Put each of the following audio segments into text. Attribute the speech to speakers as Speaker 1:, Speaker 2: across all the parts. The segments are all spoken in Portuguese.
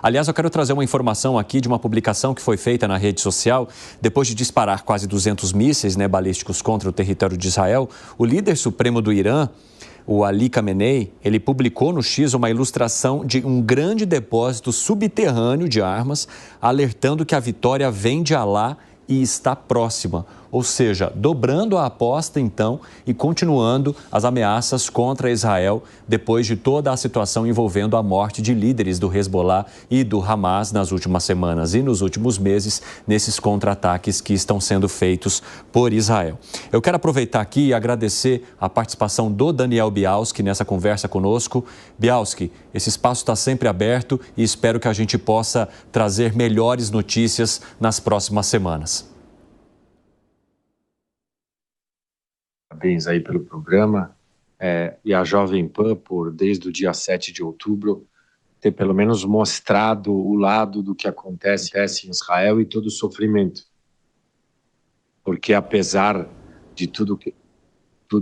Speaker 1: Aliás, eu quero trazer uma informação aqui de uma publicação que foi feita na rede social. Depois de disparar quase 200 mísseis, balísticos contra o território de Israel, o líder supremo do Irã, o Ali Khamenei, ele publicou no X uma ilustração de um grande depósito subterrâneo de armas, alertando que a vitória vem de Alá e está próxima. Ou seja, dobrando a aposta, então, e continuando as ameaças contra Israel depois de toda a situação envolvendo a morte de líderes do Hezbollah e do Hamas nas últimas semanas e nos últimos meses, nesses contra-ataques que estão sendo feitos por Israel. Eu quero aproveitar aqui e agradecer a participação do Daniel Bialski nessa conversa conosco. Bialski, esse espaço está sempre aberto e espero que a gente possa trazer melhores notícias nas próximas semanas.
Speaker 2: Parabéns aí pelo programa e a Jovem Pan por, desde o dia 7 de outubro, ter pelo menos mostrado o lado do que acontece em Israel e todo o sofrimento. Porque apesar de tudo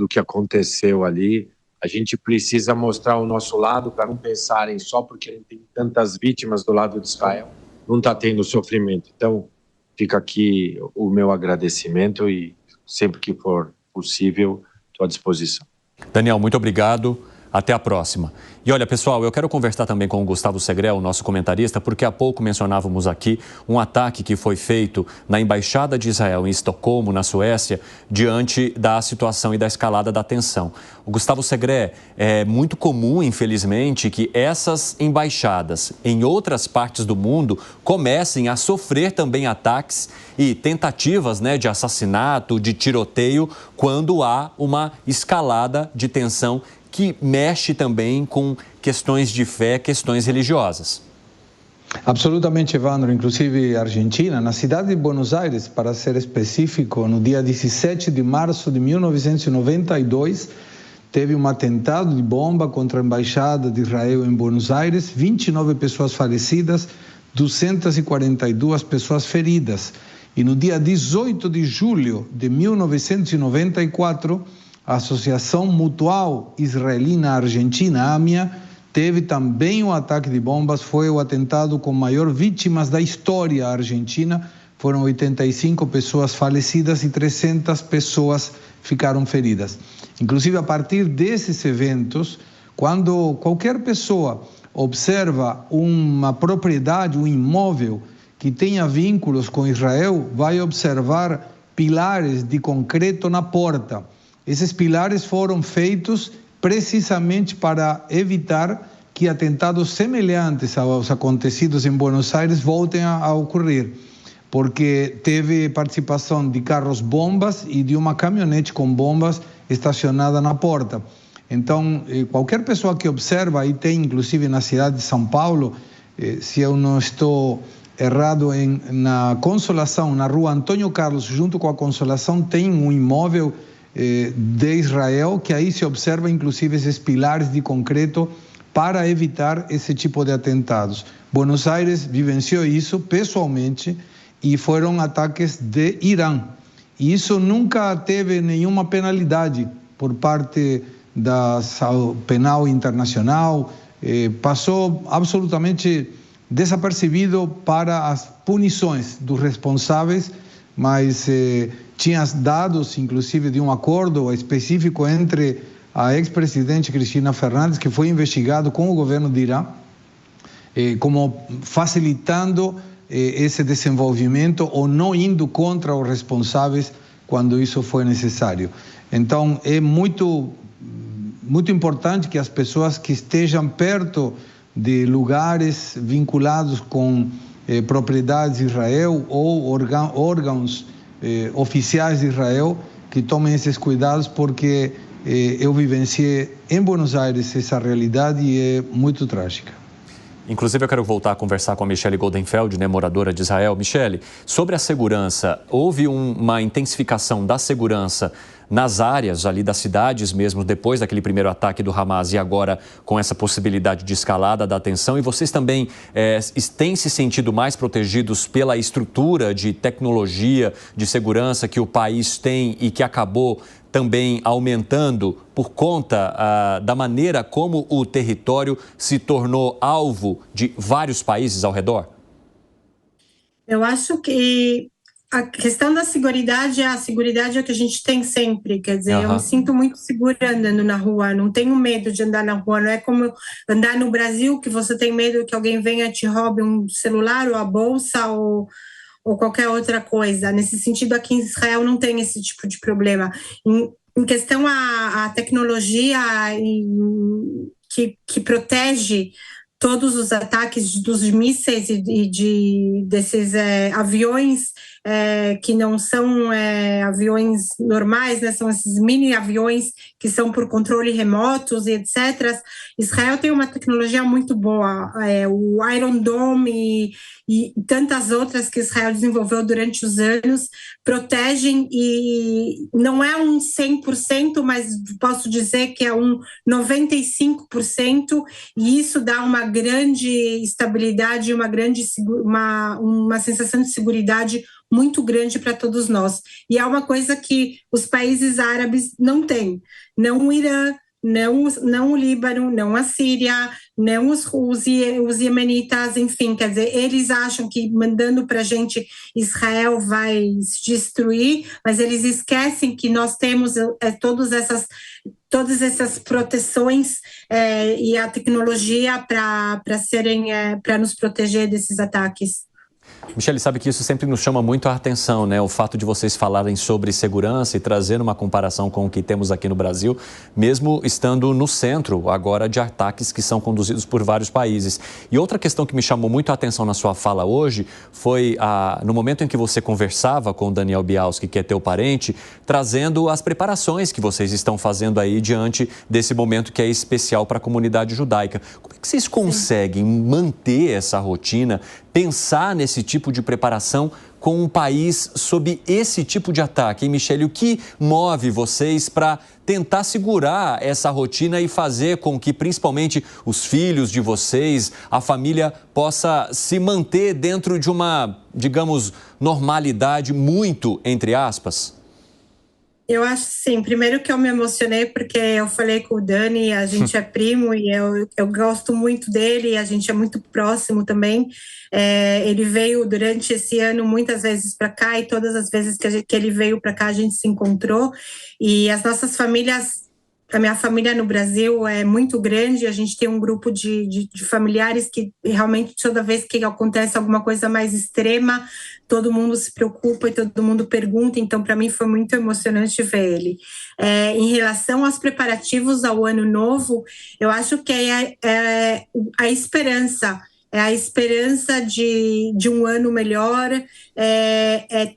Speaker 2: que aconteceu ali, a gente precisa mostrar o nosso lado para não pensarem só porque não tem tantas vítimas do lado de Israel, não está tendo sofrimento. Então, fica aqui o meu agradecimento e sempre que for possível, estou à disposição.
Speaker 1: Daniel, muito obrigado. Até a próxima. E olha, pessoal, eu quero conversar também com o Gustavo Segrel, o nosso comentarista, porque há pouco mencionávamos aqui um ataque que foi feito na Embaixada de Israel em Estocolmo, na Suécia, diante da situação e da escalada da tensão. O Gustavo Segrel, é muito comum, infelizmente, que essas embaixadas em outras partes do mundo comecem a sofrer também ataques e tentativas, de assassinato, de tiroteio, quando há uma escalada de tensão que mexe também com questões de fé, questões religiosas.
Speaker 3: Absolutamente, Evandro. Inclusive, Argentina, na cidade de Buenos Aires, para ser específico, no dia 17 de março de 1992, teve um atentado de bomba contra a Embaixada de Israel em Buenos Aires, 29 pessoas falecidas, 242 pessoas feridas. E no dia 18 de julho de 1994, a Associação Mutual Israelina-Argentina, AMIA, teve também um ataque de bombas. Foi o atentado com maior vítimas da história argentina. Foram 85 pessoas falecidas e 300 pessoas ficaram feridas. Inclusive, a partir desses eventos, quando qualquer pessoa observa uma propriedade, um imóvel que tenha vínculos com Israel, vai observar pilares de concreto na porta. Esses pilares foram feitos precisamente para evitar que atentados semelhantes aos acontecidos em Buenos Aires voltem a ocorrer, porque teve participação de carros-bombas e de uma caminhonete com bombas estacionada na porta. Então, qualquer pessoa que observa, e tem inclusive na cidade de São Paulo, se eu não estou errado, na Consolação, na rua Antônio Carlos, junto com a Consolação, tem um imóvel de Israel, que aí se observa inclusive esses pilares de concreto para evitar esse tipo de atentados. Buenos Aires vivenciou isso pessoalmente e foram ataques de Irã. E isso nunca teve nenhuma penalidade por parte da penal internacional, passou absolutamente desapercebido para as punições dos responsáveis, mas tinha dados, inclusive, de um acordo específico entre a ex-presidente Cristina Fernández, que foi investigado com o governo de Irã, como facilitando esse desenvolvimento ou não indo contra os responsáveis quando isso foi necessário. Então, é muito importante que as pessoas que estejam perto de lugares vinculados com propriedades de Israel ou órgãos oficiais de Israel que tomem esses cuidados, porque eu vivenciei em Buenos Aires essa realidade e é muito trágica.
Speaker 1: Inclusive, eu quero voltar a conversar com a Michele Goldenfeld, moradora de Israel. Michele, sobre a segurança, houve uma intensificação da segurança nas áreas ali das cidades mesmo, depois daquele primeiro ataque do Hamas e agora com essa possibilidade de escalada da tensão. E vocês também têm se sentido mais protegidos pela estrutura de tecnologia, de segurança que o país tem e que acabou também aumentando por conta da maneira como o território se tornou alvo de vários países ao redor?
Speaker 4: Eu acho que a questão da seguridade é o que a gente tem sempre, quer dizer, eu me sinto muito segura andando na rua, não tenho medo de andar na rua, não é como andar no Brasil, que você tem medo que alguém venha e te roube um celular ou a bolsa ou qualquer outra coisa. Nesse sentido, aqui em Israel não tem esse tipo de problema. Em questão a tecnologia que protege todos os ataques dos mísseis e desses aviões que não são aviões normais, né? São esses mini aviões que são por controle remotos e etc. Israel tem uma tecnologia muito boa, o Iron Dome e tantas outras que Israel desenvolveu durante os anos protegem, e não é um 100%, mas posso dizer que é um 95%, e isso dá uma grande estabilidade, uma sensação de seguridade muito grande para todos nós. E é uma coisa que os países árabes não têm. Não o Irã, não o Líbano, não a Síria, não os iemenitas, enfim, quer dizer, eles acham que mandando para a gente Israel vai se destruir, mas eles esquecem que nós temos todas essas proteções e a tecnologia para nos proteger desses ataques.
Speaker 1: Michele, sabe que isso sempre nos chama muito a atenção, né? O fato de vocês falarem sobre segurança e trazer uma comparação com o que temos aqui no Brasil, mesmo estando no centro agora de ataques que são conduzidos por vários países. E outra questão que me chamou muito a atenção na sua fala hoje foi no momento em que você conversava com o Daniel Bialski, que é teu parente, trazendo as preparações que vocês estão fazendo aí diante desse momento que é especial para a comunidade judaica. Como é que vocês conseguem manter essa rotina, pensar nesse tipo de preparação com um país sob esse tipo de ataque? E, Michele, o que move vocês para tentar segurar essa rotina e fazer com que, principalmente, os filhos de vocês, a família, possa se manter dentro de uma, digamos, normalidade muito, entre aspas?
Speaker 4: Eu acho sim, primeiro que eu me emocionei porque eu falei com o Dani, a gente é primo e eu gosto muito dele, a gente é muito próximo também. Ele veio durante esse ano muitas vezes para cá, e todas as vezes que ele veio para cá a gente se encontrou, e as nossas famílias, a minha família no Brasil é muito grande, a gente tem um grupo de familiares que realmente toda vez que acontece alguma coisa mais extrema, todo mundo se preocupa e todo mundo pergunta, então para mim foi muito emocionante ver ele. Em relação aos preparativos ao Ano Novo, eu acho que é a esperança, de um ano melhor,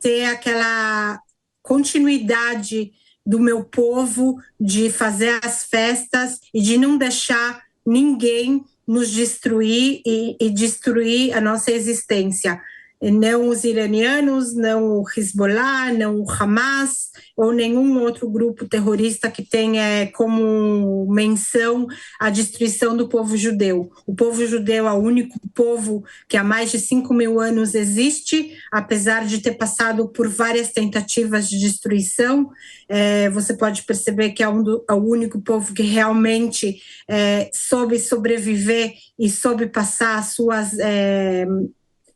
Speaker 4: ter aquela continuidade do meu povo, de fazer as festas e de não deixar ninguém nos destruir e destruir a nossa existência. Não os iranianos, não o Hezbollah, não o Hamas ou nenhum outro grupo terrorista que tenha como menção a destruição do povo judeu. O povo judeu é o único povo que há mais de 5.000 anos existe, apesar de ter passado por várias tentativas de destruição. Você pode perceber que é o único povo que realmente soube sobreviver e soube passar as suas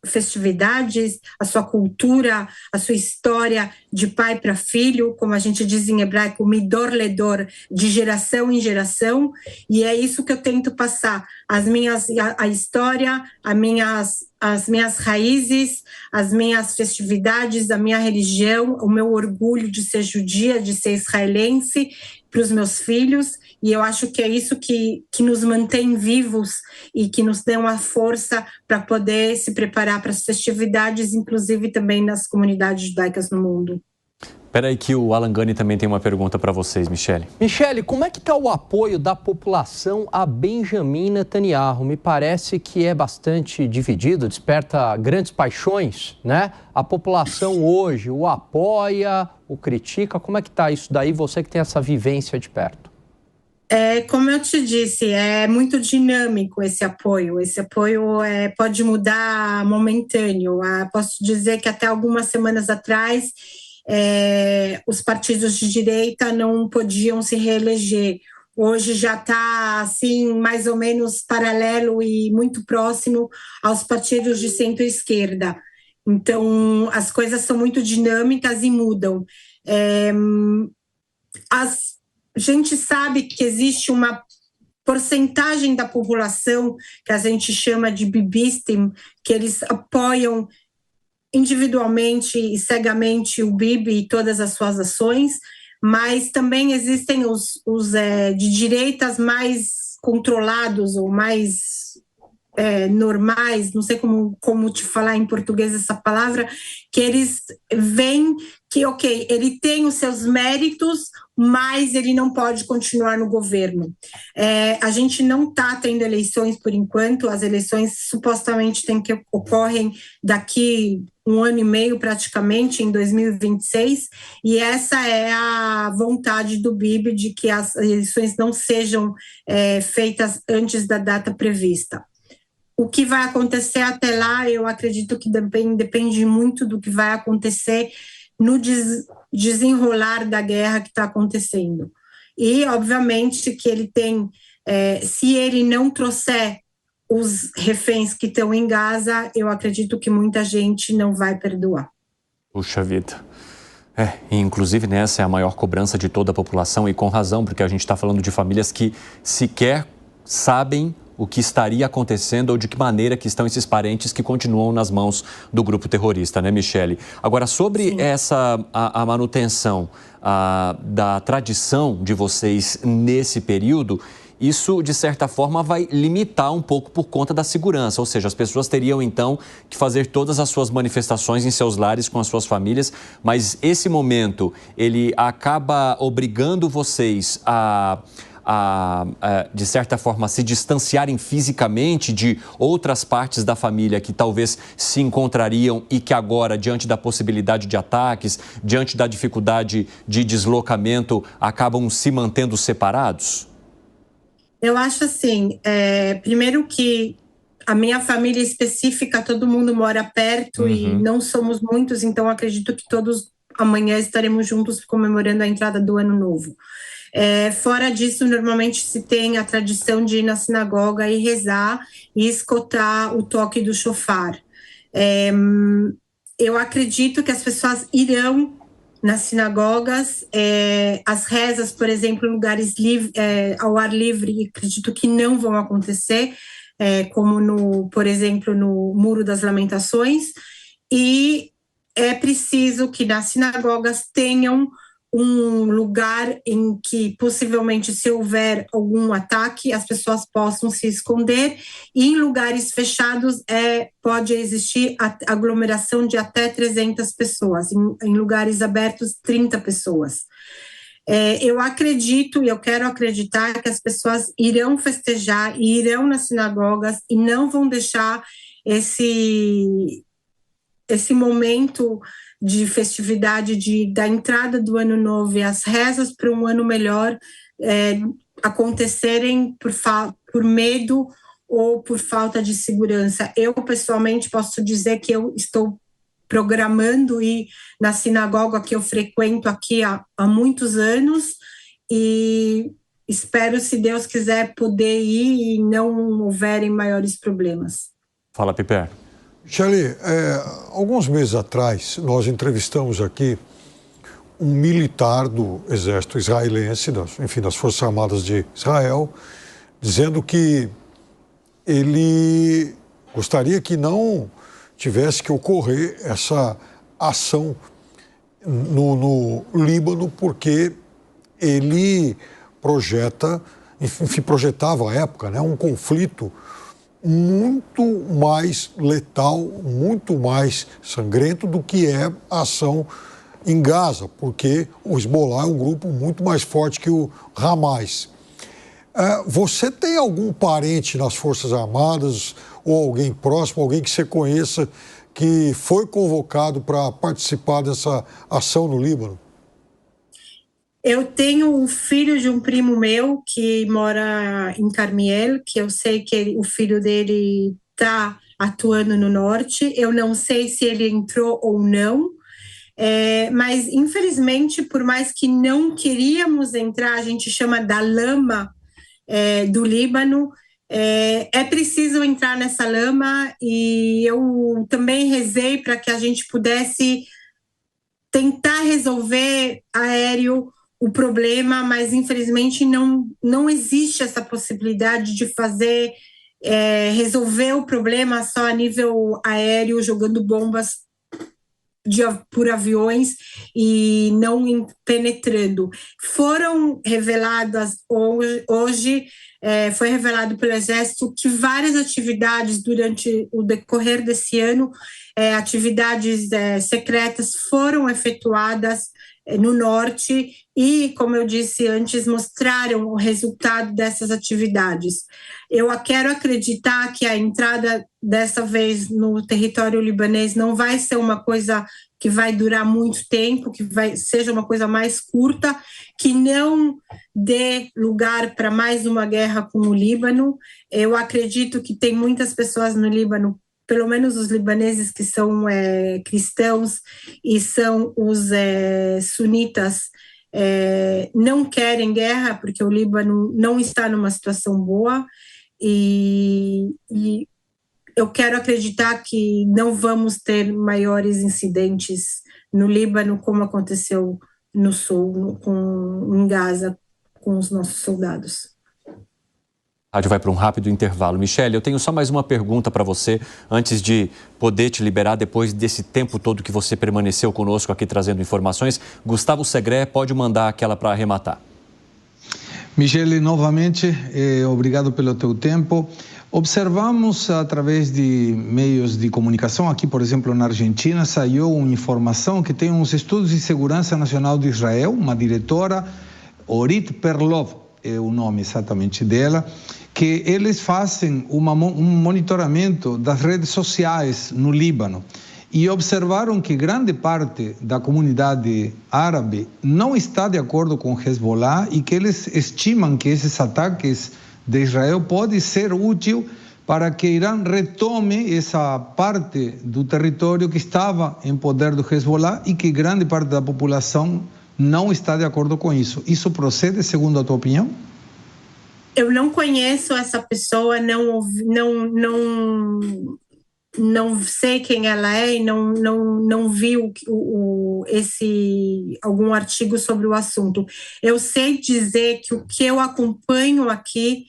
Speaker 4: festividades, a sua cultura, a sua história de pai para filho, como a gente diz em hebraico, midor ledor, de geração em geração, e é isso que eu tento passar, a história, as minhas raízes, as minhas festividades, a minha religião, o meu orgulho de ser judia, de ser israelense, para os meus filhos, e eu acho que é isso que nos mantém vivos e que nos dá uma força para poder se preparar para as festividades, inclusive também nas comunidades judaicas no mundo.
Speaker 1: Espera aí que o Alan Gani também tem uma pergunta para vocês, Michele.
Speaker 5: Michele, como é que está o apoio da população a Benjamin Netanyahu? Me parece que é bastante dividido, desperta grandes paixões, né? A população hoje o apoia, o critica. Como é que está isso daí, você que tem essa vivência de perto?
Speaker 4: Como eu te disse, é muito dinâmico esse apoio. Esse apoio pode mudar momentâneo. Posso dizer que até algumas semanas atrás os partidos de direita não podiam se reeleger. Hoje já está, assim, mais ou menos paralelo e muito próximo aos partidos de centro-esquerda. Então, as coisas são muito dinâmicas e mudam. A gente sabe que existe uma porcentagem da população que a gente chama de bibistem, que eles apoiam individualmente e cegamente o Bibi e todas as suas ações, mas também existem os de direitas mais controlados ou mais normais, não sei como te falar em português essa palavra, que eles veem que, ok, ele tem os seus méritos, mas ele não pode continuar no governo. A gente não está tendo eleições por enquanto, as eleições supostamente ocorrem daqui 1 ano e meio praticamente, em 2026, e essa é a vontade do Bibi de que as eleições não sejam feitas antes da data prevista. O que vai acontecer até lá, eu acredito que depende muito do que vai acontecer no desenrolar da guerra que está acontecendo. E, obviamente, que ele tem, se ele não trouxer os reféns que estão em Gaza, eu acredito que muita gente não vai perdoar.
Speaker 1: Puxa vida. Inclusive, essa é a maior cobrança de toda a população, e com razão, porque a gente está falando de famílias que sequer sabem o que estaria acontecendo ou de que maneira que estão esses parentes que continuam nas mãos do grupo terrorista, né, Michele? Agora, sobre a manutenção da tradição de vocês nesse período, isso, de certa forma, vai limitar um pouco por conta da segurança, ou seja, as pessoas teriam, então, que fazer todas as suas manifestações em seus lares com as suas famílias, mas esse momento, ele acaba obrigando vocês de certa forma, se distanciarem fisicamente de outras partes da família que talvez se encontrariam e que agora, diante da possibilidade de ataques, diante da dificuldade de deslocamento, acabam se mantendo separados?
Speaker 4: Eu acho assim, primeiro que a minha família específica, todo mundo mora perto e não somos muitos, então acredito que todos amanhã estaremos juntos comemorando a entrada do Ano Novo. Fora disso, normalmente se tem a tradição de ir na sinagoga e rezar e escutar o toque do shofar. Eu acredito que as pessoas irão nas sinagogas, as rezas, por exemplo, em lugares ao ar livre, acredito que não vão acontecer, como, por exemplo, no Muro das Lamentações, e é preciso que nas sinagogas tenham um lugar em que, possivelmente, se houver algum ataque, as pessoas possam se esconder, e em lugares fechados pode existir aglomeração de até 300 pessoas, em lugares abertos, 30 pessoas. Eu acredito e eu quero acreditar que as pessoas irão festejar e irão nas sinagogas e não vão deixar esse momento de festividade da entrada do Ano Novo e as rezas para um ano melhor acontecerem por medo ou por falta de segurança. Eu, pessoalmente, posso dizer que eu estou programando ir na sinagoga que eu frequento aqui há muitos anos e espero, se Deus quiser, poder ir e não houverem maiores problemas.
Speaker 1: Fala, Piper.
Speaker 6: Michele, alguns meses atrás, nós entrevistamos aqui um militar do exército israelense, das Forças Armadas de Israel, dizendo que ele gostaria que não tivesse que ocorrer essa ação no Líbano, porque ele projetava à época, né, um conflito muito mais letal, muito mais sangrento do que é a ação em Gaza, porque o Hezbollah é um grupo muito mais forte que o Hamas. Você tem algum parente nas Forças Armadas ou alguém próximo, alguém que você conheça, que foi convocado para participar dessa ação no Líbano?
Speaker 4: Eu tenho o filho de um primo meu que mora em Carmiel, que eu sei que o filho dele está atuando no norte. Eu não sei se ele entrou ou não. Mas, infelizmente, por mais que não queríamos entrar, a gente chama da lama do Líbano, é preciso entrar nessa lama, e eu também rezei para que a gente pudesse tentar resolver aéreo o problema, mas infelizmente não existe essa possibilidade de resolver o problema só a nível aéreo, jogando bombas por aviões e não penetrando. Foram reveladas hoje, foi revelado pelo Exército que várias atividades durante o decorrer desse ano, atividades secretas foram efetuadas no norte e, como eu disse antes, mostraram o resultado dessas atividades. Eu quero acreditar que a entrada dessa vez no território libanês não vai ser uma coisa que vai durar muito tempo, seja uma coisa mais curta, que não dê lugar para mais uma guerra com o Líbano. Eu acredito que tem muitas pessoas no Líbano, pelo menos os libaneses que são cristãos e são os sunitas, não querem guerra, porque o Líbano não está numa situação boa, e eu quero acreditar que não vamos ter maiores incidentes no Líbano, como aconteceu no sul, em Gaza, com os nossos soldados.
Speaker 1: A rádio vai para um rápido intervalo. Michele, eu tenho só mais uma pergunta para você, antes de poder te liberar depois desse tempo todo que você permaneceu conosco aqui trazendo informações. Gustavo Segré, pode mandar aquela para arrematar.
Speaker 3: Michele, novamente, obrigado pelo teu tempo. Observamos através de meios de comunicação, aqui, por exemplo, na Argentina, saiu uma informação que tem uns estudos de segurança nacional de Israel, uma diretora, Orit Perlov, é o nome exatamente dela, que eles fazem um monitoramento das redes sociais no Líbano e observaram que grande parte da comunidade árabe não está de acordo com o Hezbollah e que eles estimam que esses ataques de Israel podem ser úteis para que Irã retome essa parte do território que estava em poder do Hezbollah e que grande parte da população não está de acordo com isso. Isso procede, segundo a tua opinião?
Speaker 4: Eu não conheço essa pessoa, não sei quem ela é e não vi algum artigo sobre o assunto. Eu sei dizer que o que eu acompanho aqui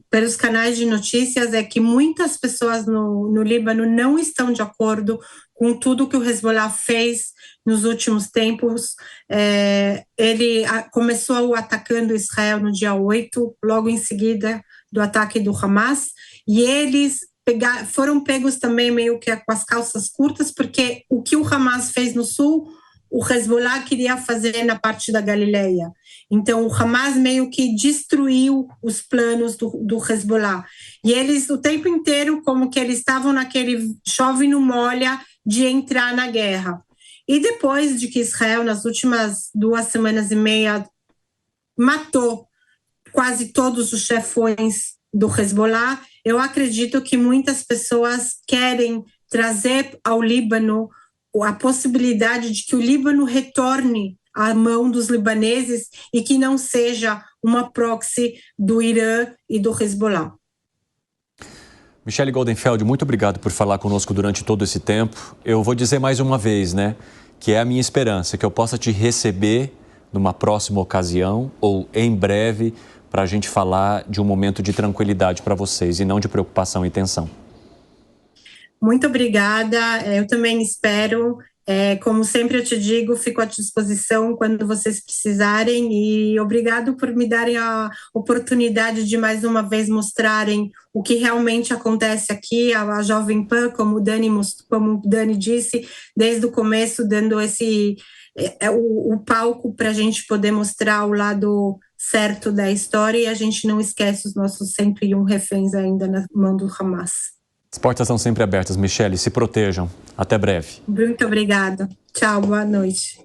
Speaker 4: pelos canais de notícias é que muitas pessoas no Líbano não estão de acordo com tudo que o Hezbollah fez nos últimos tempos. Ele começou atacando Israel no dia 8, logo em seguida do ataque do Hamas, e eles foram pegos também meio que com as calças curtas, porque o que o Hamas fez no sul, o Hezbollah queria fazer na parte da Galileia. Então, o Hamas meio que destruiu os planos do Hezbollah. E eles, o tempo inteiro, como que eles estavam naquele chove no molha de entrar na guerra. E depois de que Israel, nas últimas 2 semanas e meia, matou quase todos os chefões do Hezbollah, eu acredito que muitas pessoas querem trazer ao Líbano a possibilidade de que o Líbano retorne à mão dos libaneses e que não seja uma proxy do Irã e do Hezbollah.
Speaker 1: Michele Goldenfeld, muito obrigado por falar conosco durante todo esse tempo. Eu vou dizer mais uma vez, que é a minha esperança, que eu possa te receber numa próxima ocasião ou em breve para a gente falar de um momento de tranquilidade para vocês e não de preocupação e tensão.
Speaker 4: Muito obrigada, eu também espero. Como sempre eu te digo, fico à disposição quando vocês precisarem e obrigado por me darem a oportunidade de mais uma vez mostrarem o que realmente acontece aqui, a Jovem Pan, como o Dani disse, desde o começo, dando o palco para a gente poder mostrar o lado certo da história e a gente não esquece os nossos 101 reféns ainda na mão do Hamas.
Speaker 1: As portas são sempre abertas, Michele. Se protejam. Até breve.
Speaker 4: Muito obrigada. Tchau, boa noite.